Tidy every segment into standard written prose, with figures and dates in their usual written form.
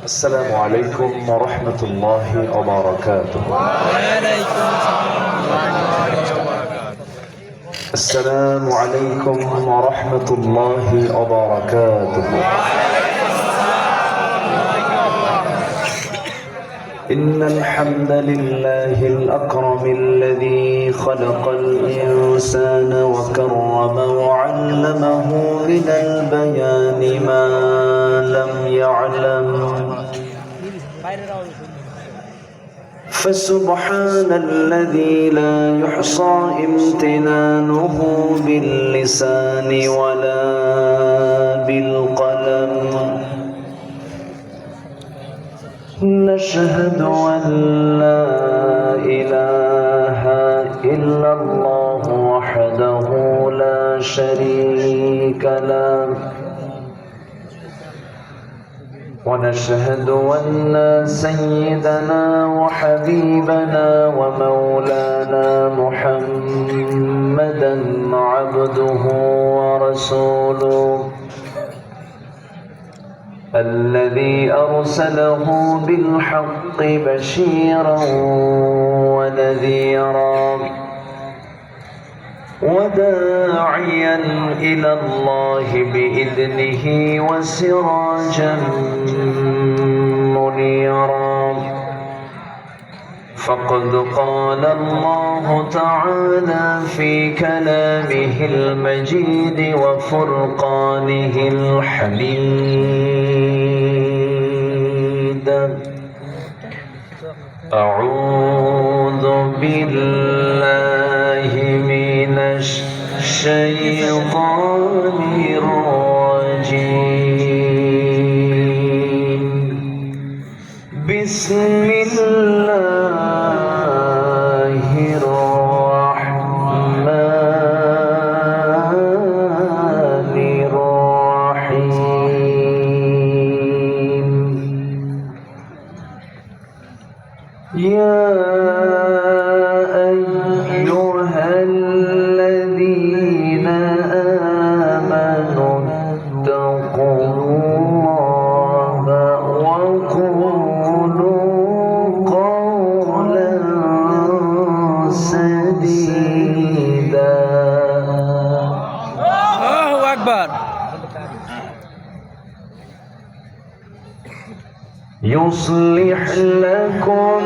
السلام عليكم ورحمة الله وبركاته. السلام عليكم ورحمة الله وبركاته. إن الحمد لله الأكرم الذي خلق الإنسان وكرم وعلمه من البيان ما لم يعلم، فسبحان الذي لا يحصى امتنانه باللسان ولا بالقلم. نشهد أن لا إله إلا الله وحده لا شريك له، ونشهد أن سيدنا وحبيبنا ومولانا محمدا عبده ورسوله الذي أرسله بالحق بشيرا ونذيرا وداعيا إلى الله بإذنه وسراجا منيرا. فقد قال الله تعالى في كلامه المجيد وفرقانه الحميد: أعوذ بالله من الشيطان الرجيم. بسم الله الرحمن الرحيم. يا أيها الذين آمنوا اتقوا الله وقولوا قولا سديدا. الله أكبر. يصلح لكم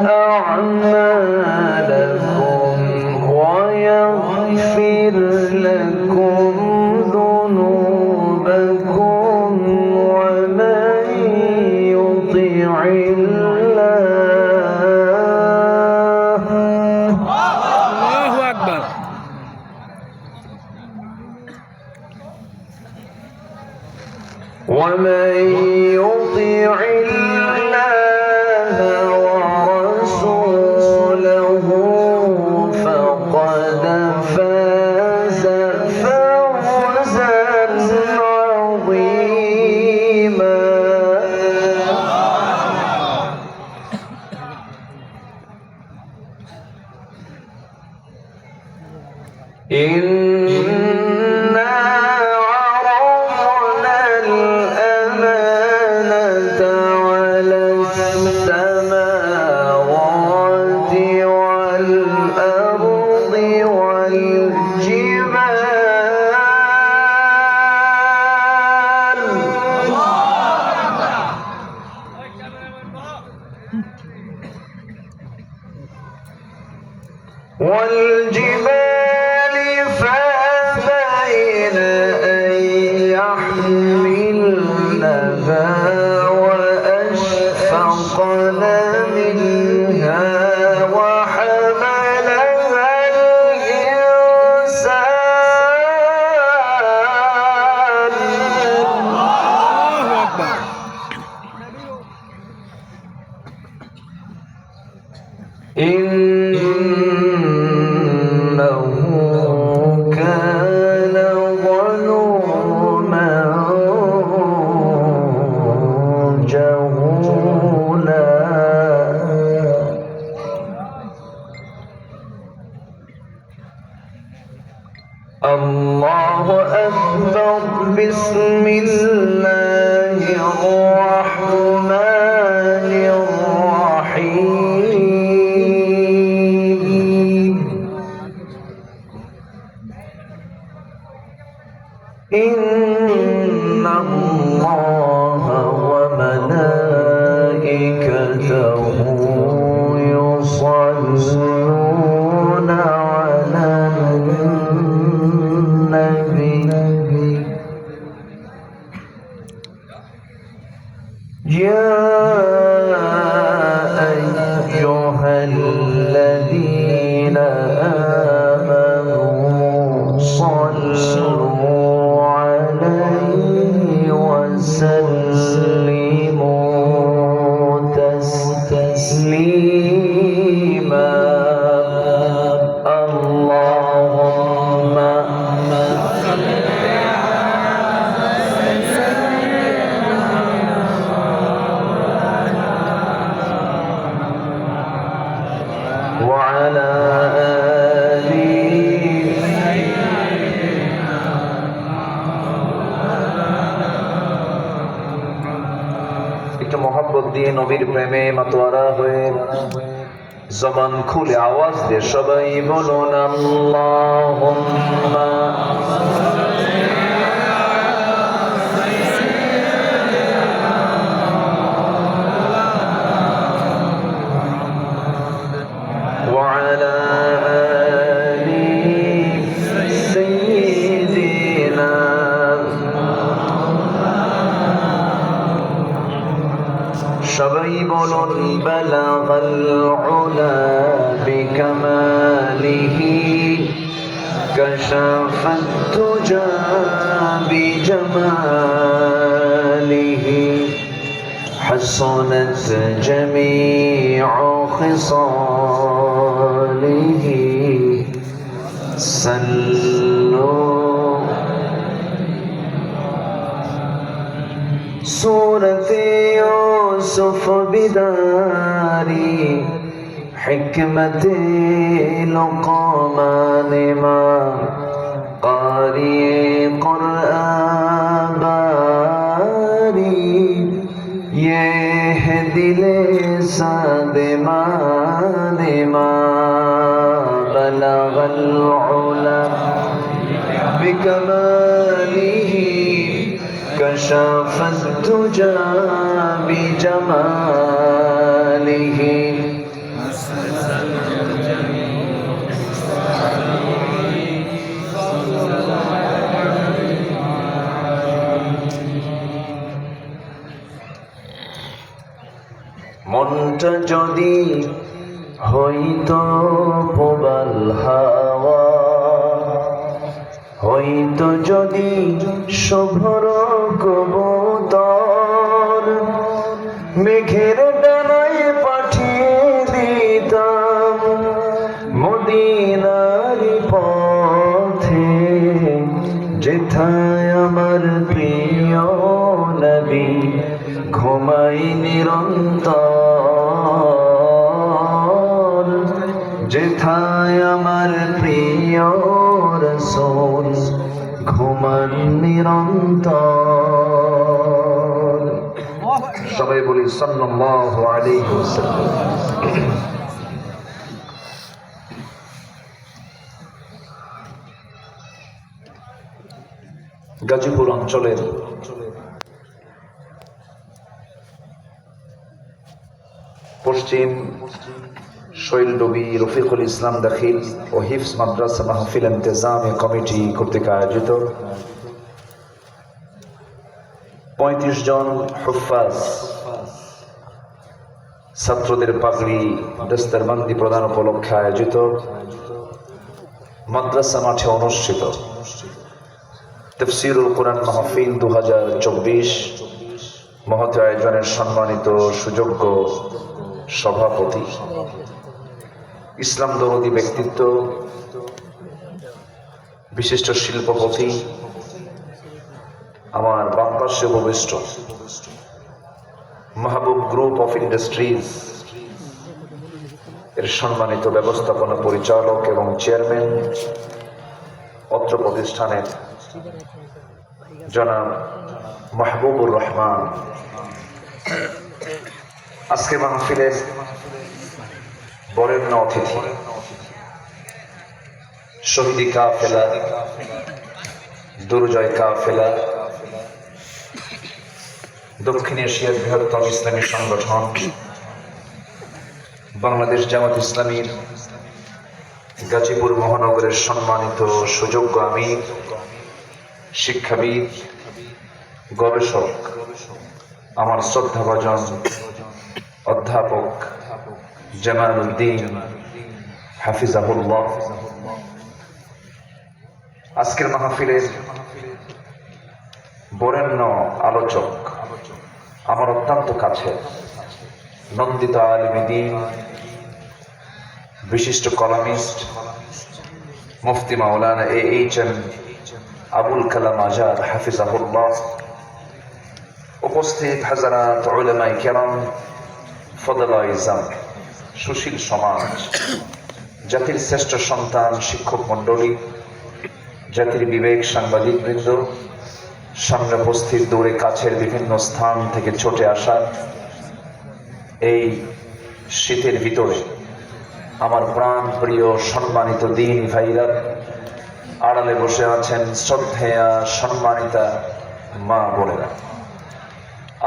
أعمالكم ويغفر لكم ذنوبكم، ومن يطع الله أكبر ومن يطع الله ورسوله فقد فاز فوزا عظيما. إنا عرضنا الأمانة على السماوات والأرض والجبال فأبين أن يحملنها وأشفقن منها وحملها الإنسان. الله أكبر. إنه كان الله أكبر بسم الله الرحمن الرحيم إن الله وملائكته يصلون على النبي يا أيها الذين آمنوا صلوا عليه وسلموا تسليما اللهم وعلى একটু মোহাব্বত দিয়ে নবীর প্রেমে মাতোয়ারা হয়ে জবান খুলে আওয়াজ দিয়ে সবাই বলুন আল্লাহুম্মা وعلى آل سيدنا সবাই বলুন বালাগাল উলা বিকামালিহি কাশাফাত তুজা বিজামালিহি حسنت جميع خصاله صلوا سورة يوسف بداري حكمة لقمان ما قارئ قرآن باري ये दिल सादमा दिमा बलगल उला बिकमालिही कशफत तुजा बिजमालिही মনটা যদি হইতো প্রবল হাওয়া হইতো যদি শুভ্র কবুতর মেঘের ডানায় পাঠিয়ে দিতাম মদিনার পথে যেথায় আমার প্রিয় নবী ঘুমাই নিরন্তর যেথায় আমার প্রিয় রাসূল ঘুমান নিরন্তর সবাই বলি সাল্লাল্লাহু আলাইহি ওয়াসাল্লাম গাজীপুর অঞ্চলের পশ্চিম শৈলডুবি রফিকুল ইসলাম দাখিল ও হিফজ মাদ্রাসা মাহফিল ইন্তেজামি কমিটি কর্তৃক আয়োজিত ৩৫ জন হুফাজ ছাত্রদের পাগড়ি দস্তরবন্দি প্রদান উপলক্ষে আয়োজিত মাদ্রাসা মাঠে অনুষ্ঠিত তাফসীরুল কুরআন মাহফিল ২০২৪ মহৎ আয়োজনের সম্মানিত সুযোগ্য সভাপতি ইসলাম দরদী ব্যক্তিত্ব বিশিষ্ট শিল্পপতি আমার বাম পাশে উপবিষ্ট মাহবুব গ্রুপ অফ ইন্ডাস্ট্রিজ এর সম্মানিত ব্যবস্থাপনা পরিচালক এবং চেয়ারম্যান অত্র প্রতিষ্ঠানের জনাব মাহবুবুর রহমান আজকে মাহফিলের বরেণ্য অতিথি, শহীদি কাফেলা, দুর্জয় কাফেলা, দক্ষিণ এশিয়ার বৃহত্তম ইসলামী সংগঠন বাংলাদেশ জামাত ইসলামীর গাজীপুর মহানগরের সম্মানিত সুযোগ্য আমির, শিক্ষাবিদ, গবেষক, আমার শ্রদ্ধাভাজন অধ্যাপক জামাল উদ্দিন হাফিজাহুল্লাহ, আজকের মাহফিলের বরেণ্য আলোচক, আমার অত্যন্ত কাছে নন্দিত আলিমে দ্বীন, বিশিষ্ট কলামিস্ট মুফতি মাওলানা AHM আবুল কালাম আজাদ হাফিজাহুল্লাহ, উপস্থিত হাজারাত উলামায়ে কেরাম, ফদলায়ে ইজাম, সুশীল সমাজ, জাতির শ্রেষ্ঠ সন্তান, শিক্ষক মণ্ডলী, জাতির বিবেক, সাংবাদিক বৃন্দ, সামনে উপস্থিত, দূরে কাছের বিভিন্ন স্থান থেকে ছুটে আসা এই শীতের ভিতরে আমার প্রাণ প্রিয় সম্মানিত দিন ভাইরা, আড়ালে বসে আছেন শ্রদ্ধেয়া সম্মানিতা মা বোনেরা।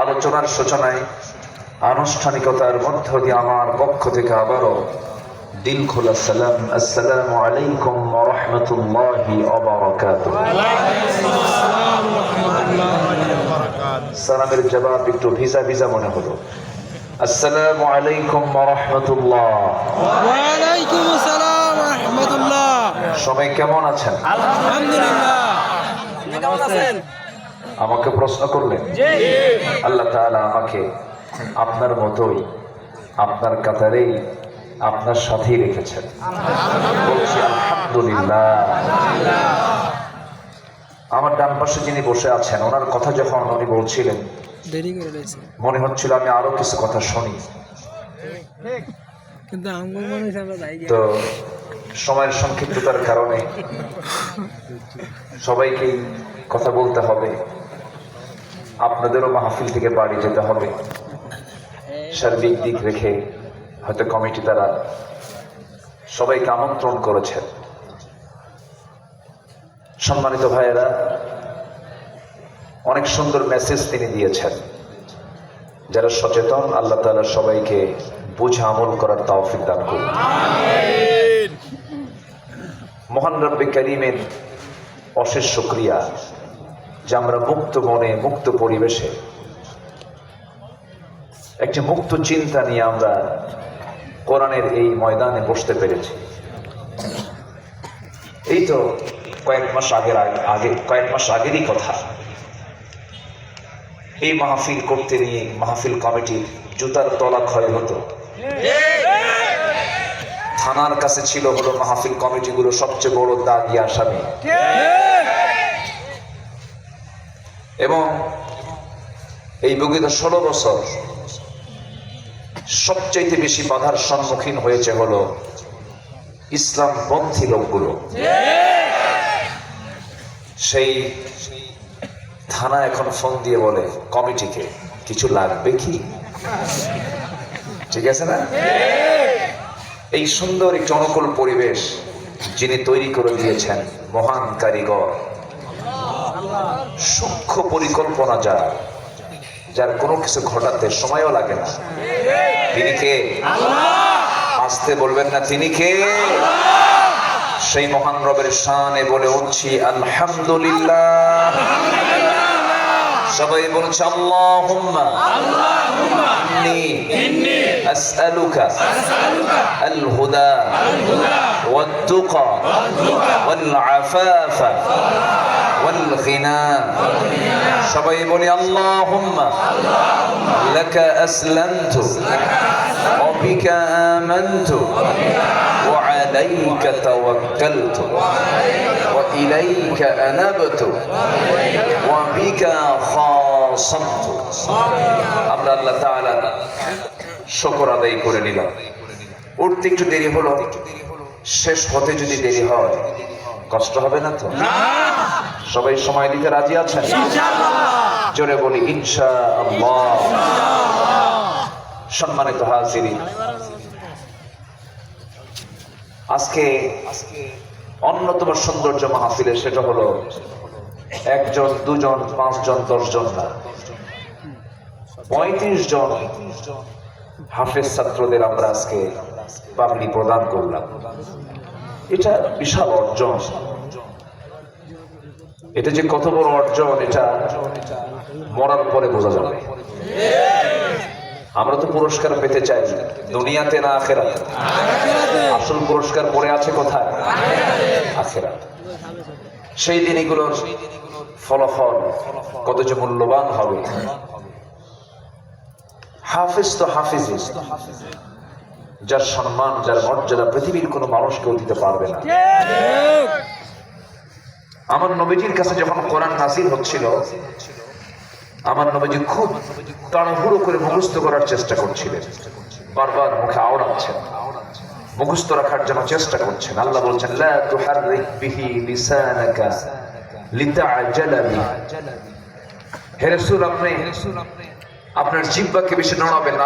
আলোচনার সূচনায় আনুষ্ঠানিকতার মধ্য দিয়ে আমার পক্ষ থেকে আবারও দিল খোলা সালাম, আসসালামু আলাইকুম ওয়া রাহমাতুল্লাহি ওয়া বারাকাতুহু। সালামের জবাব একটু ভিজা ভিজা মনে হলো। আসসালামু আলাইকুম ওয়া রাহমাতুল্লাহ। ওয়া আলাইকুম আসসালাম ওয়া রাহমাতুল্লাহ। সবাই কেমন আছেন? আলহামদুলিল্লাহ। কেমন আছেন? আমাকে প্রশ্ন করলেন? জি। আল্লাহ তাআলা আমাকে আপনার মতোই, আপনার কাতারেই, আপনার সাথেই রেখেছেন। বলছি আলহামদুলিল্লাহ। আমার ডান পাশে যিনি বসে আছেন, ওনার কথা যখন উনি বলছিলেন, দেরি করে রয়েছে, মনে হচ্ছিল আমি আরো কিছু কথা শুনি, কিন্তু আঙ্গুল মানুষ আমরা যাই। তো সময়ের সংক্ষিপ্ততার কারণে সবাইকেই কথা বলতে হবে, আপনাদেরও মাহফিল থেকে বাড়ি যেতে হবে। সার্বিক দিক রেখে হয়তো কমিটি তারা সবাইকে আমন্ত্রণ করেছেন। সম্মানিত ভাইয়েরা, অনেক সুন্দর মেসেজ তিনি দিয়েছেন। যারা সচেতন, আল্লাহ তাআলা সবাইকে বুঝে আমল করার তৌফিক দান করুন। মহান রব্বে কারীমের অশেষ শুকরিয়া যে আমরা মুক্ত মনে, মুক্ত পরিবেশে, একটি মুক্ত চিন্তা নিয়ে আমরা কোরআনের এই ময়দানে বসতে পেরেছি। এই তো কয়েক মাস আগেরই কথা। এই মাহফিল করতে নিয়ে মাহফিল কমিটির জুতার তলা ক্ষয় হতো। থানার কাছে ছিল হলো মাহফিল কমিটিগুলো সবচেয়ে বড় দাগী আসামি, এবং এই বিগত 16 বছর সবচাইতে বেশি বাধার সম্মুখীন হয়েছে হলো ইসলামপন্থী লোকগুলো। সেই থানা এখন ফোন দিয়ে বলে কমিটিকে, কিছু লাগবে কি? ঠিক আছে না? এই সুন্দর একটি অনুকূল পরিবেশ যিনি তৈরি করে দিয়েছেন, মহান কারিগর, সূক্ষ্ম পরিকল্পনা যার কোনো কিছু ঘটাতে সময়ও লাগে না, তিনি কে? আসতে বলবেন না, তিনি কে? সেই মহান রবের শানে বলে উঠছি আলহামদুলিল্লাহ। সবাই বলছে আল্লাহুম্মা ইন্নী আসআলুকা আল হুদা ওয়াত তুকা ওয়াল আফাফা ওয়াল গিনা। সবাই বলি আল্লাহুম্মা লাকা আসলামতু ওয়া বিকা আমানতু ওয়া আলাইকা তাওয়াক্কালতু ওয়া ইলাইকা আনাবতু ওয়া বিকা খাসামতু। আমরা আল্লাহ তাআলার শুকর আদায় করে নিলাম। উঠতে একটু দেরি হলো, শেষ হতে যদি দেরি হয় কষ্ট হবে না তো? সবাই সময় দিতে রাজি আছেন? জোরে বলি ইনশাআল্লাহ। সম্মানিত হাজিরিন, আজকে অন্যতম সৌন্দর্য মাহফিলে সেটা হলো একজন, দুজন, পাঁচজন, 10 জন না, 35 জন হাফেজ ছাত্রদের আমরা আজকে পাগড়ি প্রদান করলাম। এটা বিশাল অর্জন। এটা যে কত বড় অর্জন এটা মরার পরে বোঝা যাবে। আমরা তো পুরস্কার পেতে চাই দুনিয়াতে না আখেরাতে? আসল পুরস্কার পড়ে আছে কোথায়? আখেরাত। সেই দিন এগুলোর ফলাফল কত যে মূল্যবান হবে। হাফেজ তো হাফেজ, যার সম্মান, যার মর্যাদা পৃথিবীর কোনো মানুষ কেউ দিতে পারবে না। আমার নবীজির কাছে যখন কোরআন নাযিল হচ্ছিল, আমার নবীজি খুব তাড়াহুড়ো করে মুখস্থ করার চেষ্টা করছিলেন, বারবার মুখে আওড়াচ্ছেন, মুখস্থ রাখার জন্য চেষ্টা করছেন। আল্লাহ বলছেন লা তুহাররিক বিহি লিসানাকা লিতাআজালা বিহি। হে রাসূল, আপনি আপনার জিহ্বাকে বেশি নড়াবেন না,